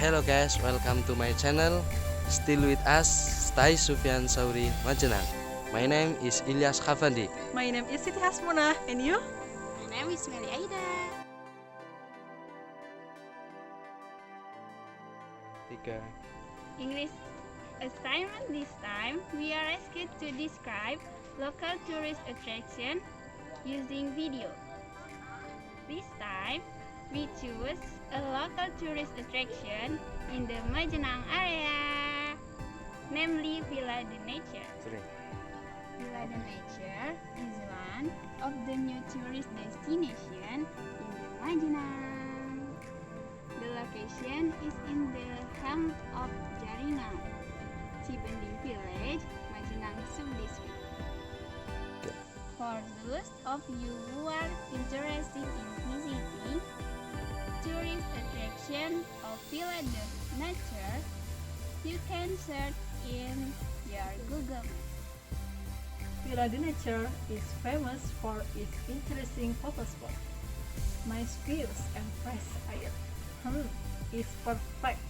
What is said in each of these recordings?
Hello guys, welcome to my channel. Still with us, Stay Sufyan Sauri Majenang. My name is Ilyas Khafandi. My name is Siti Hasmuna, and you? My name is Meli Aida. Tiga. English assignment this time, we are asked to describe local tourist attraction using video. This time, we choose a local tourist attraction in the Majenang area, namely Vila the Nature. Vila the Nature is one of the new tourist destination in the Majenang. The location is in the heart of Jaringao, Village, Majenang Sub-District. For those of you who are interested in visiting tourist attraction of Vila the Nature, you can search in your Google Maps. Vila the Nature is famous for its interesting photo spot. Nice views and fresh air. It's perfect.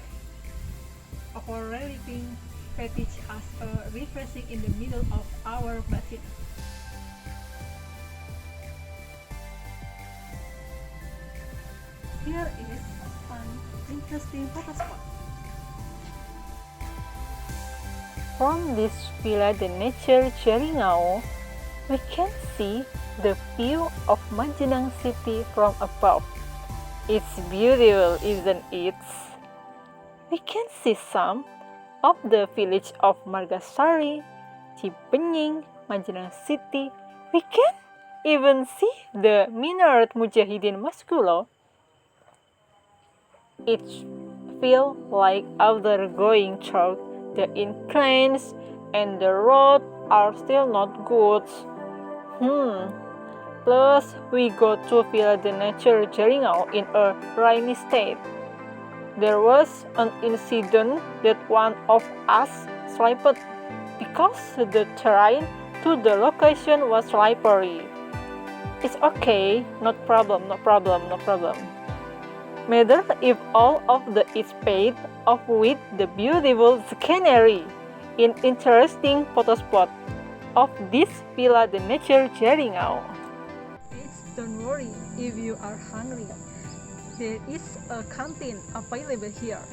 Our reliving fetish as a refreshing in the middle of our basin. Here is an interesting photo spot. From this Vila the Nature Jaringao, we can see the view of Majenang city from above. It's beautiful, isn't it? We can see some of the village of Margasari, Cipenying, Majenang city. We can even see the minaret Mujahidin Maskulo. It feels like after going through the inclines and the road are still not good. Plus, we go to Vila the Nature Jaringao in a rainy state. There was an incident that one of us slipped because the terrain to the location was slippery. It's okay, no problem. Matter if all of the is paid off with the beautiful scenery in interesting photo spot of this Vila the Nature Jaringao. Don't worry if you are hungry. There is a canteen available here.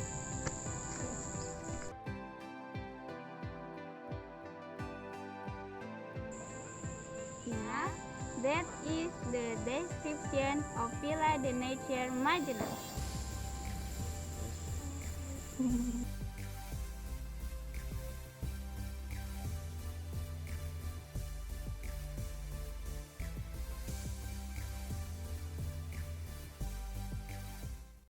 Yeah, that is the description of Vila the Nature Majenang.